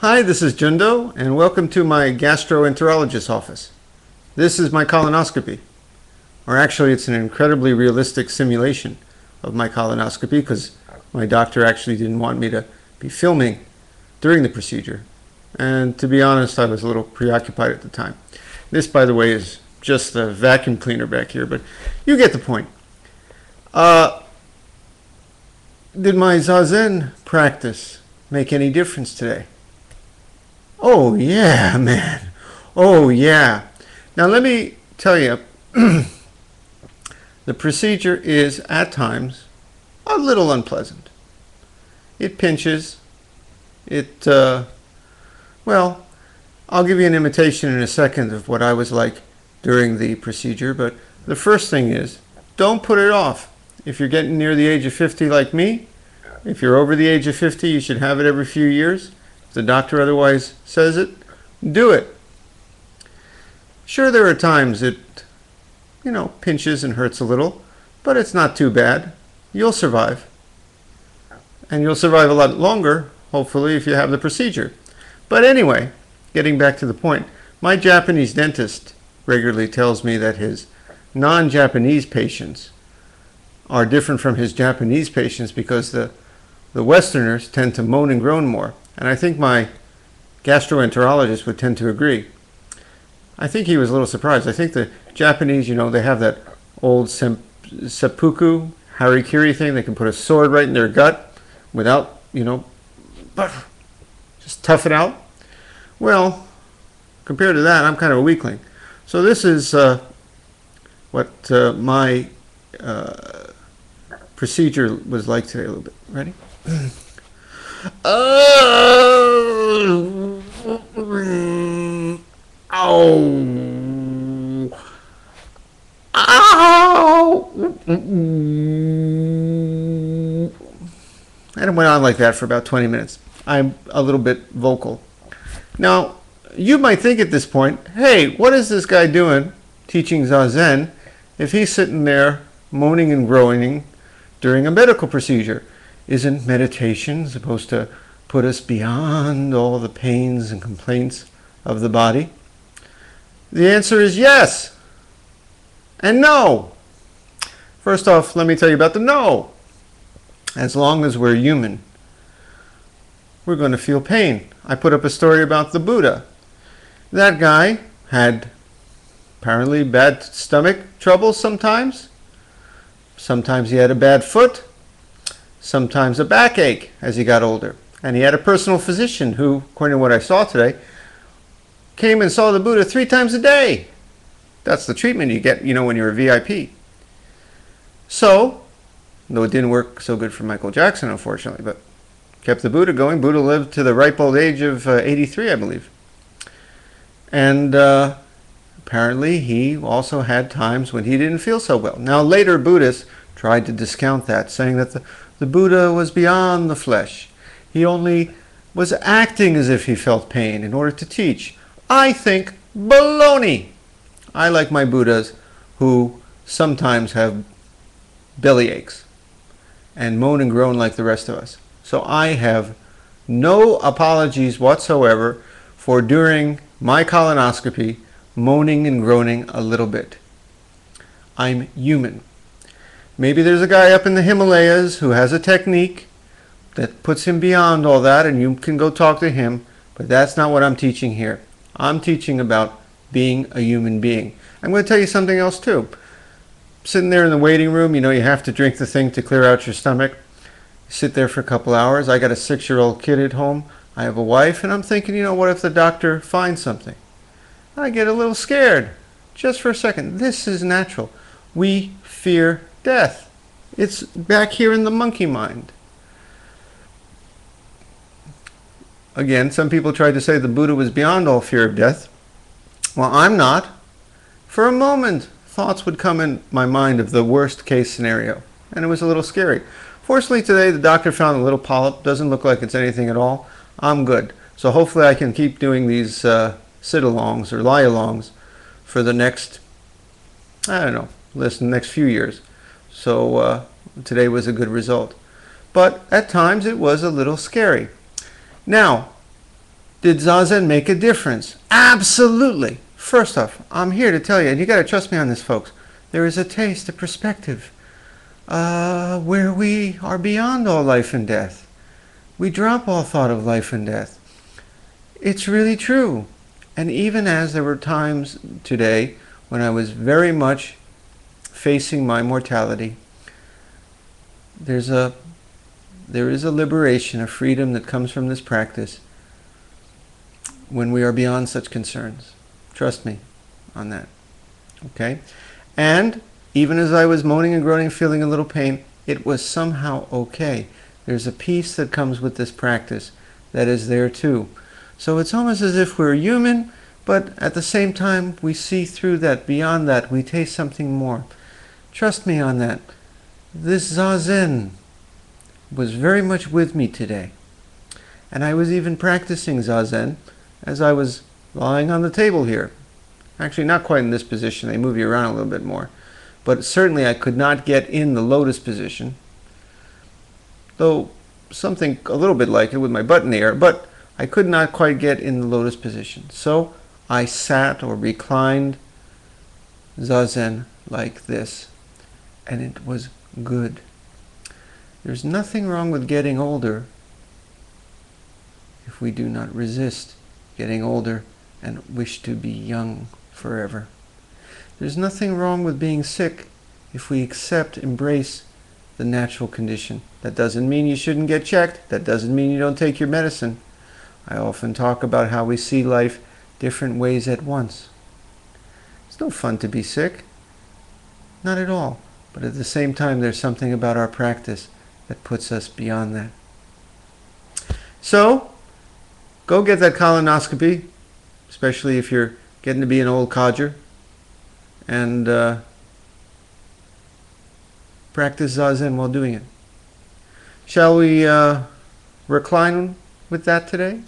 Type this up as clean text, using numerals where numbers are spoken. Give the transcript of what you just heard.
Hi, this is Jundo, and welcome to my gastroenterologist's office. This is my colonoscopy, or actually it's an incredibly realistic simulation of my colonoscopy because my doctor actually didn't want me to be filming during the procedure. And to be honest, I was a little preoccupied at the time. This, by the way, is just the vacuum cleaner back here, but you get the point. Did my Zazen practice make any difference today? Oh yeah, man. Oh yeah. Now let me tell you, the procedure is at times a little unpleasant. It pinches. Well, I'll give you an imitation in a second of what I was like during the procedure, but the first thing is, don't put it off. If you're getting near the age of 50 like me, if you're over the age of 50, you should have it every few years. If the doctor otherwise says it, do it. Sure, there are times it, pinches and hurts a little, but it's not too bad. You'll survive. And you'll survive a lot longer, hopefully, if you have the procedure. But anyway, getting back to the point, my Japanese dentist regularly tells me that his non-Japanese patients are different from his Japanese patients because the Westerners tend to moan and groan more. And I think my gastroenterologist would tend to agree. I think he was a little surprised. I think the Japanese, they have that old seppuku, harikiri thing. They can put a sword right in their gut without, just tough it out. Well, compared to that, I'm kind of a weakling. So this is what my procedure was like today a little bit. Ready? Oh! Ow! Ow! And it went on like that for about 20 minutes. I'm a little bit vocal. Now, you might think at this point, hey, what is this guy doing teaching Zazen if he's sitting there moaning and groaning during a medical procedure? Isn't meditation supposed to put us beyond all the pains and complaints of the body? The answer is yes and no. First off, let me tell you about the no. As long as we're human, we're going to feel pain. I put up a story about the Buddha. That guy had apparently bad stomach trouble sometimes. Sometimes he had a bad foot. Sometimes a backache as he got older. And he had a personal physician who, according to what I saw today, came and saw the Buddha 3 times a day. That's the treatment you get, when you're a VIP. So, though it didn't work so good for Michael Jackson, unfortunately, but kept the Buddha going. Buddha lived to the ripe old age of 83, I believe. And apparently he also had times when he didn't feel so well. Now, later Buddhists tried to discount that, saying that the Buddha was beyond the flesh. He only was acting as if he felt pain in order to teach. I think baloney. I like my Buddhas who sometimes have belly aches and moan and groan like the rest of us. So I have no apologies whatsoever for during my colonoscopy moaning and groaning a little bit. I'm human. Maybe there's a guy up in the Himalayas who has a technique that puts him beyond all that, and you can go talk to him, but that's not what I'm teaching here. I'm teaching about being a human being. I'm going to tell you something else too. Sitting there in the waiting room, you have to drink the thing to clear out your stomach. You sit there for a couple hours. I got a 6-year-old kid at home. I have a wife, and I'm thinking, what if the doctor finds something? I get a little scared. Just for a second. This is natural. We fear death. It's back here in the monkey mind. Again, some people tried to say the Buddha was beyond all fear of death. Well, I'm not. For a moment, thoughts would come in my mind of the worst case scenario, and it was a little scary. Fortunately, today the doctor found a little polyp. Doesn't look like it's anything at all. I'm good. So hopefully I can keep doing these sit-alongs or lie-alongs for the next, next few years. So today was a good result. But at times it was a little scary. Now, Did Zazen make a difference? Absolutely. First off, I'm here to tell you, and you got to trust me on this, folks, there is a taste, a perspective, where we are beyond all life and death. We drop all thought of life and death. It's really true. And even as there were times today when I was very much facing my mortality, there is a liberation, a freedom that comes from this practice when we are beyond such concerns. Trust me on that. Okay? And even as I was moaning and groaning, feeling a little pain, it was somehow okay. There's a peace that comes with this practice that is there too. So it's almost as if we're human, but at the same time we see through that, beyond that, we taste something more. Trust me on that. This Zazen was very much with me today. And I was even practicing Zazen as I was lying on the table here. Actually, not quite in this position. They move you around a little bit more. But certainly I could not get in the lotus position. Though something a little bit like it with my butt in the air, but I could not quite get in the lotus position. So I sat or reclined Zazen like this. And it was good. There's nothing wrong with getting older if we do not resist getting older and wish to be young forever. There's nothing wrong with being sick if we accept, embrace the natural condition. That doesn't mean you shouldn't get checked. That doesn't mean you don't take your medicine. I often talk about how we see life different ways at once. It's no fun to be sick. Not at all. But at the same time, there's something about our practice that puts us beyond that. So, go get that colonoscopy, especially if you're getting to be an old codger, and practice Zazen while doing it. Shall we recline with that today?